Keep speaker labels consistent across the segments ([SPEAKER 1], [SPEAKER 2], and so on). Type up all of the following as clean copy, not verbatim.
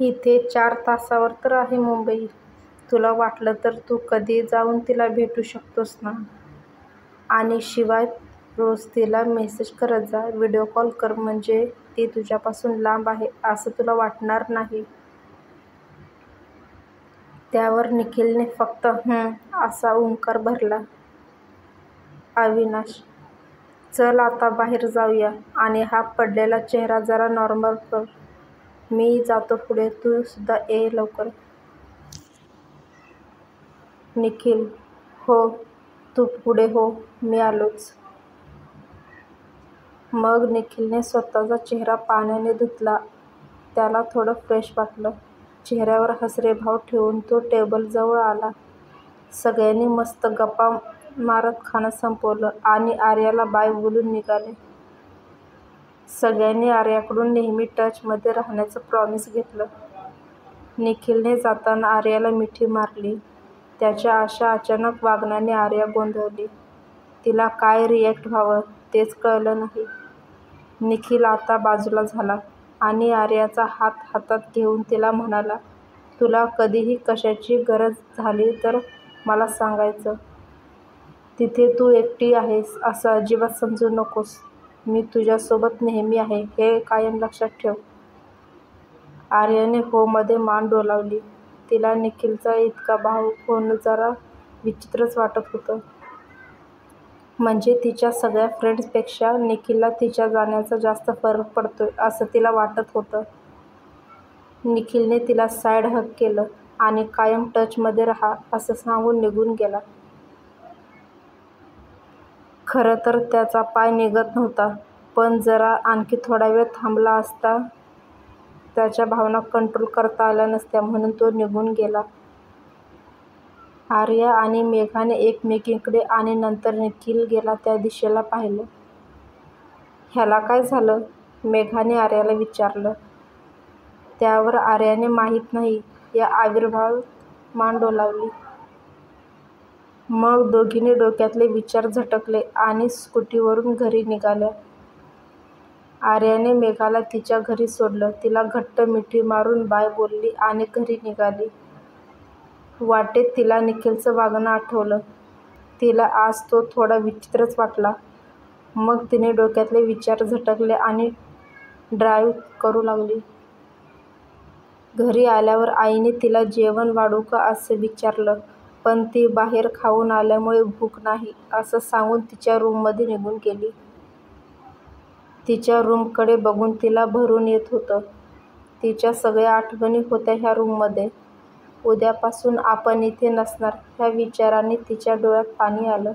[SPEAKER 1] इथे 4 तासावर तर आहे मुंबई. तुला वाटलं तर तू कधीही जाऊन तिला भेटू शकतोस ना. आणि शिवाय रोज तिला मेसेज करत जा, व्हिडिओ कॉल कर, म्हणजे ती तुझ्यापासून लांब आहे असं तुला वाटणार नाही. त्यावर निखिलने फक्त असा ओंकार भरला. अविनाश, चल आता बाहेर जाऊया आणि हा पडलेला चेहरा जरा नॉर्मल कर. मी जातो पुढे, तू सुद्धा ये लवकर. निखिल, हो, तू पुढे हो, मी आलोच. मग निखिलने स्वतःचा चेहरा पाण्याने धुतला. त्याला थोडं फ्रेश वाटलं. चेहऱ्यावर हसरे भाव ठेवून तो टेबलजवळ आला. सगळ्यांनी मस्त गप्पा मारत खाणं संपवलं आणि आर्याला बाय बोलून निघाले. सगळ्यांनी आर्याकडून नेहमी टचमध्ये राहण्याचं प्रॉमिस घेतलं. निखिलने जाताना आर्याला मिठी मारली. त्याच्या अशा अचानक वागण्याने आर्या गोंधळली. तिला काय रिॲक्ट व्हावं तेच कळलं नाही. निखिल आता बाजूला झाला आणि आर्याचा हात हातात घेऊन तिला म्हणाला, तुला कधीही कशाची गरज झाली तर मला सांगायचं. तिथे तू एकटी आहेस असं अजिबात समजू नकोस. मी तुझ्यासोबत नेहमी आहे हे कायम लक्षात ठेव. आर्याने हो मध्ये मान डोलावली. तिला निखिलचा इतका भावुक होणं जरा विचित्रच वाटत होतं. म्हणजे तिच्या सगळ्या फ्रेंड्सपेक्षा निखिलला तिच्या जाण्याचा जास्त फरक पडतोय असं तिला वाटत होतं. निखिलने तिला साईड हग केलं आणि कायम टचमध्ये राहा असं सांगून निघून गेला. खरं तर त्याचा पाय निघत नव्हता, पण जरा आणखी थोडा वेळ थांबला असता त्याच्या भावना कंट्रोल करता आल्या नसत्या म्हणून तो निघून गेला. आर्या आणि मेघाने एकमेकींकडे आणि नंतर निखिल गेला त्या दिशेला पाहिलं. ह्याला काय झालं? मेघाने आर्याला विचारलं. त्यावर आर्याने माहीत नाही या आविर्भावात मान डोलावली. मग दोघींनी डोक्यातले विचार झटकले आणि स्कूटीवरून घरी निघाल्या. आर्याने मेघाला तिच्या घरी सोडलं. तिला घट्ट मिठी मारून बाय बोलली आणि घरी निघाली. वाटेत तिला निखिलचं वागणं आठवलं. तिला आज तो थोडा विचित्रच वाटला. मग तिने डोक्यातले विचार झटकले आणि ड्राईव्ह करू लागली. घरी आल्यावर आईने तिला जेवण वाढू का असं विचारलं, पण ती बाहेर खाऊन आल्यामुळे भूक नाही असं सांगून तिच्या रूममध्ये निघून गेली. तिच्या रूमकडे बघून तिला भरून येत होतं. तिच्या सगळ्या आठवणी होत्या ह्या रूममध्ये. उद्यापासून आपण इथे नसणार ह्या विचाराने तिच्या डोळ्यात पाणी आलं.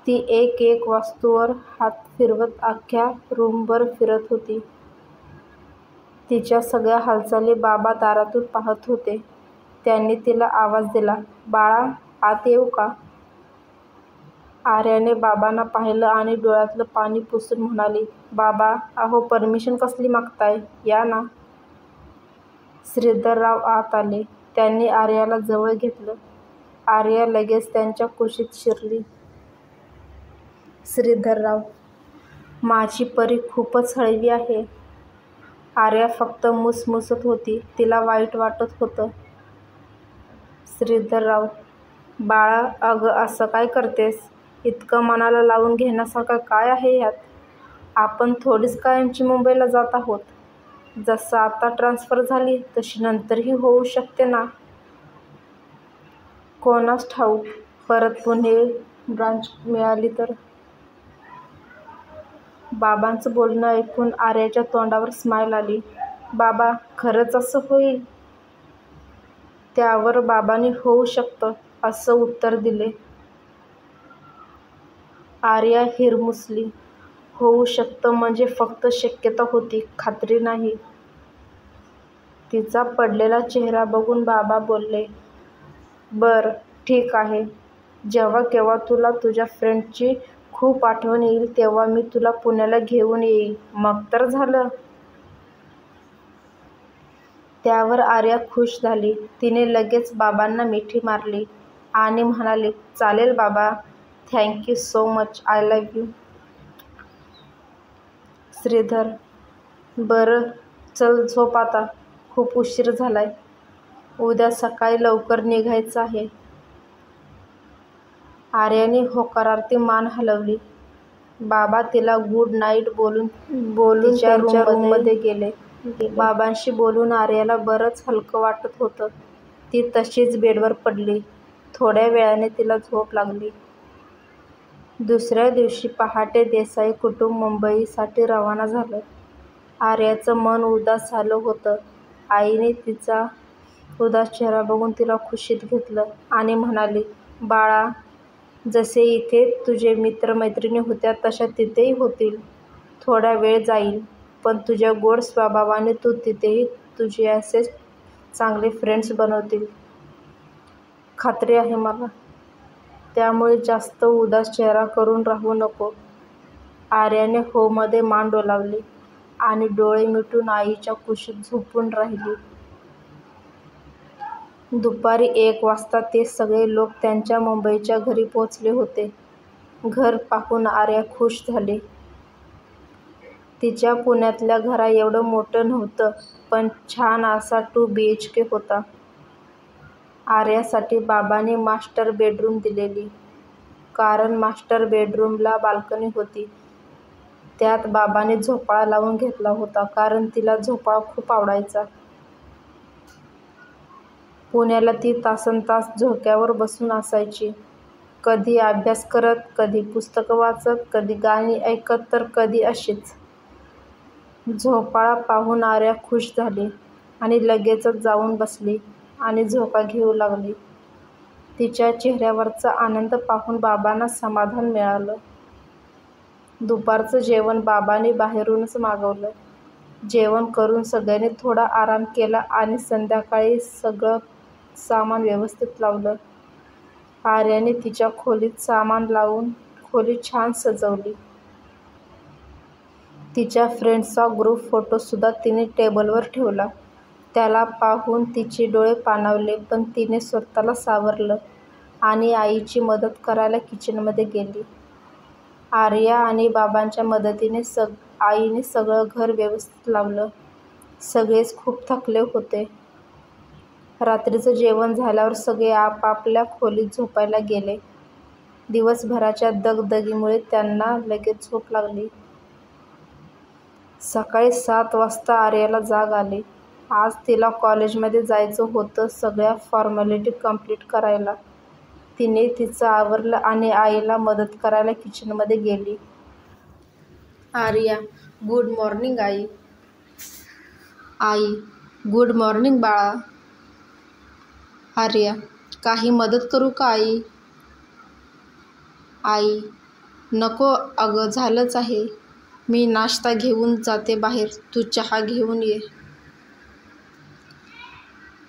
[SPEAKER 1] ती एक एक वस्तूवर हात फिरवत अख्ख्या रूमभर फिरत होती. तिच्या सगळ्या हालचाली बाबा दारातून पाहत होते. त्यांनी तिला आवाज दिला, बाळा, आत येऊ का? आर्याने बाबांना पाहिलं आणि डोळ्यातलं पाणी पुसून म्हणाली, बाबा, अहो परमिशन कसली मागताय, या ना. श्रीधरराव आत आले. त्यांनी आर्याला जवळ घेतलं. आर्या लगेच त्यांच्या कुशीत शिरली. श्रीधरराव, माझी परी खूपच हळवी आहे. आर्या फक्त मुसमुसत होती. तिला वाईट वाटत होतं. श्रीधरराव, बाळा, अगं असं काय करतेस? इतकं मनाला लावून घेण्यासारखं काय आहे ह्यात? आपण थोडीच कायमची मुंबईला जात आहोत. जसं आता ट्रान्सफर झाली तशी नंतरही होऊ शकते ना. कोणास ठाऊक, परत पुणे ब्रांच मिळाली तर. बाबांचं बोलणं ऐकून आर्याच्या तोंडावर स्माईल आली. बाबा, खरंच असं होईल? त्यावर बाबांनी होऊ शकतं असं उत्तर दिले. आर्या हिरमुसली. होऊ शकतं म्हणजे फक्त शक्यता होती, खात्री नाही. तिचा पडलेला चेहरा बघून बाबा बोलले, बरं, ठीक आहे. जेव्हा केव्हा तुला तुझ्या फ्रेंडची खूप आठवण येईल तेव्हा मी तुला पुण्याला घेऊन येईन, मग तर झालं. त्यावर आर्या खुश झाली. तिने लगेच बाबांना मिठी मारली आणि म्हणाली, चालेल बाबा, thank you so much, I love you. Shridhar, बरं, चल झोप आता. खूप उशीर झालाय. उद्या सकाळी लवकर निघायचं आहे. आर्याने होकारार्थी मान हलवली. बाबा तिला गुड नाईट बोलून तिच्या रूममध्ये गेले. बाबांशी बोलून आर्याला बरंच हलकं वाटत होतं. ती तशीच बेडवर पडली. थोड्या वेळाने तिला झोप लागली. दुसऱ्या दिवशी पहाटे देसाई कुटुंब मुंबईसाठी रवाना झालं. आर्याचं मन उदास झालं होतं. आईने तिचा उदास चेहरा बघून तिला खुशीत घेतलं आणि म्हणाली, बाळा, जसे इथे तुझे मित्र-मैत्रिणी होत्या तशा तिथेही होतील. थोडा वेळ जाईल, पण तुझ्या गोड स्वभावाने तिथेही तुझे असेच चांगले फ्रेंड्स बनतील. खात्री आहे मला. त्यामुळे जास्त उदास चेहरा करून राहू नको. आर्याने हो मध्ये मान डोलावली आणि डोळे मिटून आईच्या कुशीत झोपून राहिली. दुपारी 1 वाजता ते सगळे लोक त्यांच्या मुंबईच्या घरी पोहोचले होते. घर पाहून आर्या खुश झाली. तिच्या पुण्यातल्या घराएवढं मोठं नव्हतं, पण छान असा 2 BHK होता. आर्यासाठी बाबांनी मास्टर बेडरूम दिलेली, कारण मास्टर बेडरूमला बाल्कनी होती. त्यात बाबांनी झोपाळा लावून घेतला होता, कारण तिला झोपाळा खूप आवडायचा. पुण्याला ती तासनतास झोक्यावर बसून असायची. कधी अभ्यास करत, कधी पुस्तकं वाचत, कधी गाणी ऐकत तर कधी अशीच. झोपाळा पाहून आर्या खुश झाली आणि लगेचच जाऊन बसली आणि झोका घेऊ लागली. तिच्या चेहऱ्यावरचा आनंद पाहून बाबांना समाधान मिळालं. दुपारचं जेवण बाबांनी बाहेरूनच मागवलं. जेवण करून सगळ्यांनी थोडा आराम केला आणि संध्याकाळी सगळं सामान व्यवस्थित लावलं. आर्याने तिच्या खोलीत सामान लावून खोली छान सजवली. तिच्या फ्रेंड्सचा ग्रुप फोटोसुद्धा तिने टेबलवर ठेवला. त्याला पाहून तिचे डोळे पाणावले, पण तिने स्वतःला सावरलं आणि आईची मदत करायला किचनमध्ये गेली. आर्या आणि बाबांच्या मदतीने आईने सगळं घर व्यवस्थित लावलं. सगळेच खूप थकले होते. रात्रीचं जेवण झाल्यावर सगळे आपापल्या खोलीत झोपायला गेले. दिवसभराच्या दगदगीमुळे त्यांना लगेच झोप लागली. सकाळी 7 वाजता आर्याला जाग आली. आज तिला कॉलेजमध्ये जायचं होतं सगळ्या फॉर्मॅलिटी कंप्लीट करायला. तिने तिचं आवरलं आणि आईला मदत करायला किचनमध्ये गेली. Arya, good morning I. I, good morning बाळा. आर्या, काही मदत करू का आई? आई, नको अगं, झालंच आहे. मी नाश्ता घेऊन जाते बाहेर, तू चहा घेऊन ये.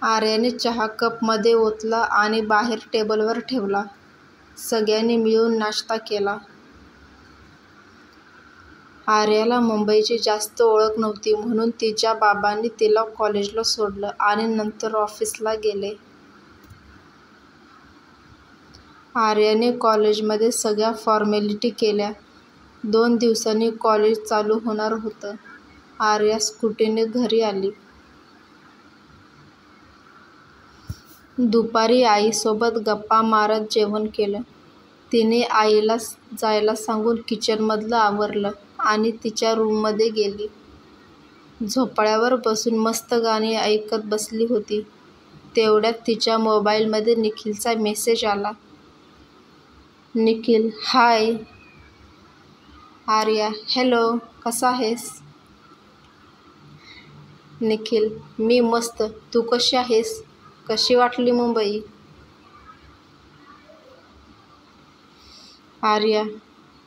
[SPEAKER 1] आर्याने चहा कपमध्ये ओतला आणि बाहेर टेबलवर ठेवला. सगळ्यांनी मिळून नाश्ता केला. आर्याला मुंबईची जास्त ओळख नव्हती, म्हणून तिच्या बाबांनी तिला कॉलेजला सोडलं आणि नंतर ऑफिसला गेले. आर्याने कॉलेजमध्ये सगळ्या फॉर्मॅलिटी केल्या. 2 दिवसांनी कॉलेज चालू होणार होतं. आर्या स्कूटीने घरी आली. दुपारी आईसोबत गप्पा मारत जेवण केलं. तिने आईला जायला सांगून किचनमधलं आवरलं आणि तिच्या रूममध्ये गेली. झोपाळ्यावर बसून मस्त गाणी ऐकत बसली होती. तेवढ्यात तिच्या मोबाईलमध्ये निखिलचा मेसेज आला. निखिल, हाय. आर्या, हॅलो, कसा आहेस? निखिल, मी मस्त. तू कशी आहेस? कशी वाटली मुंबई? आर्या,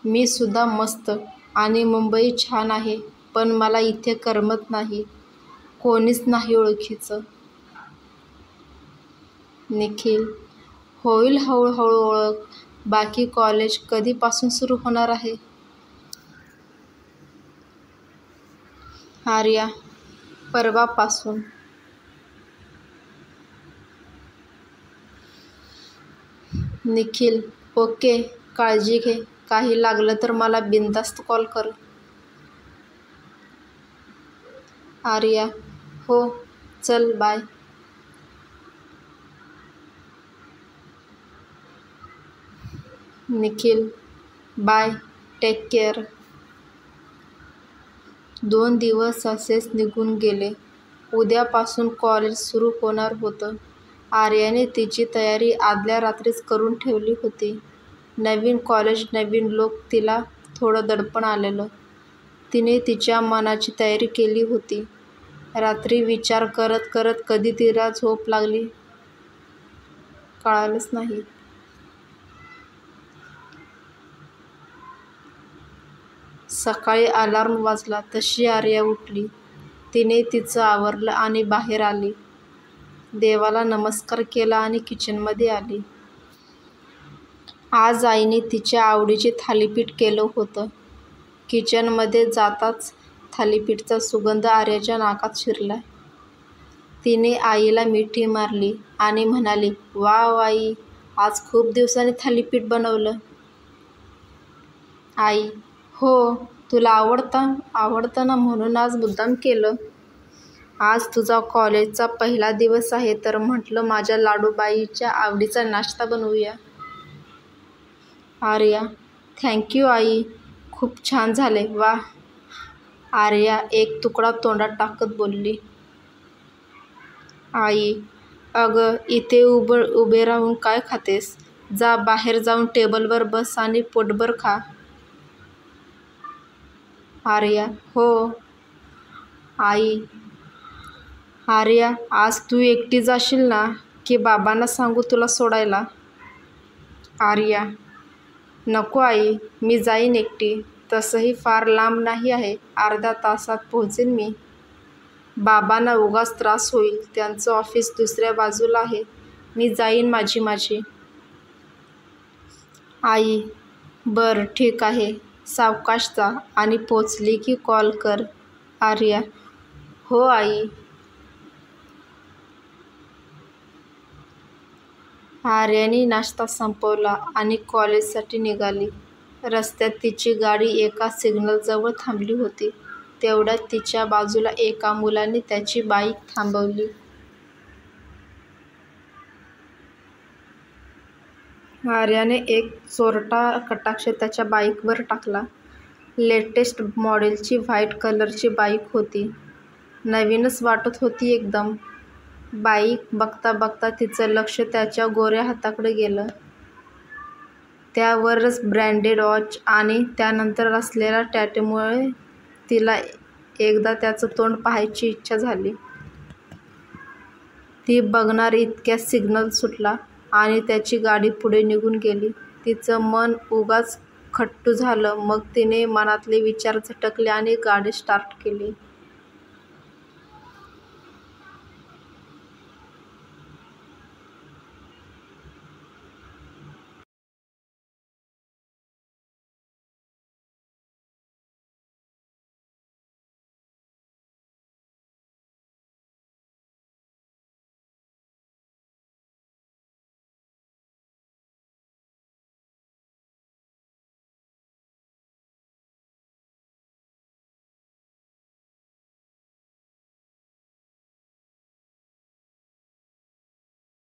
[SPEAKER 1] मी सुद्धा मस्त आणि मुंबई छान आहे, पण मला इथे करमत नाही. कोणीच नाही ओळखीचं. निखिल, होईल हळूहळू ओळख. बाकी कॉलेज कधीपासून सुरू होणार आहे? आर्या, परवापासून. निखिल, ओके, काळजी घे. काही लागलं तर मला बिनधास्त कॉल कर. आर्या, हो, चल bye. Nikhil bye, take care. 2 दिवस असेच निघून गेले. उद्यापासून कॉलेज सुरू होणार होतं. आर्याने तिची तयारी आदल्या रात्रीच करून ठेवली होती. नवीन कॉलेज, नवीन लोक, तिला थोडं दडपण आलेलं. तिने तिच्या मनाची तयारी केली होती. रात्री विचार करत करत कधी तिला झोप लागली कळालंच नाही. सकाळी अलार्म वाजला तशी आर्या उठली. तिने तिचं आवरलं आणि बाहेर आली. देवाला नमस्कार केला आणि किचनमध्ये आली. आज आईने तिच्या आवडीचे थालीपीठ केलं होतं. किचनमध्ये जाताच थालीपीठचा सुगंध आर्याच्या नाकात शिरला. तिने आईला मिठी मारली आणि म्हणाली, वाव आई, आज खूप दिवसांनी थालीपीठ बनवलं. आई, हो, तुला आवडतं ना, म्हणून आज मुद्दाम केलं. आज तुझा कॉलेजचा पहिला दिवस आहे तर म्हटलं माझ्या लाडूबाईच्या आवडीचा नाश्ता बनवूया. आर्या, थँक्यू आई, खूप छान झाले. वा. आर्या एक तुकडा तोंडात टाकत बोलली. आई, अगं इथे उभे राहून काय खातेस? जा बाहेर जाऊन टेबलवर बस आणि पोटभर खा. आर्या, हो. आई, आर्या, आज तू एकटी जाशील ना, की बाबांना सांगू तुला सोडायला? आर्या, नको आई, मी जाईन एकटी. तसंही फार लांब नाही आहे, अर्ध्या तासात पोहोचेन मी. बाबांना उगाच त्रास होईल, त्यांचं ऑफिस दुसऱ्या बाजूला आहे. मी जाईन माझी. आई, बरं ठीक आहे, सावकाश जा आणि पोचली की कॉल कर. आर्या, हो आई. आर्याने नाश्ता संपवला आणि कॉलेजसाठी निघाली. रस्त्यात तिची गाडी एका सिग्नलजवळ थांबली होती. तेवढ्यात तिच्या बाजूला एका मुलाने त्याची बाईक थांबवली. आर्याने एक चोरटा कटाक्ष त्याच्या बाईकवर टाकला. लेटेस्ट मॉडेलची व्हाईट कलरची बाईक होती. नवीनच वाटत होती एकदम. बाईक बघता बघता तिचं लक्ष त्याच्या गोऱ्या हाताकडे गेलं. त्यावरच ब्रँडेड वॉच आणि त्यानंतर असलेल्या टॅटूमुळे तिला एकदा त्याचं तोंड पाहायची इच्छा झाली. ती बघणार इतक्यात सिग्नल सुटला आणि त्याची गाडी पुढे निघून गेली. तिचं मन उगाच खट्टू झालं. मग तिने मनातले विचार झटकले आणि गाडी स्टार्ट केली.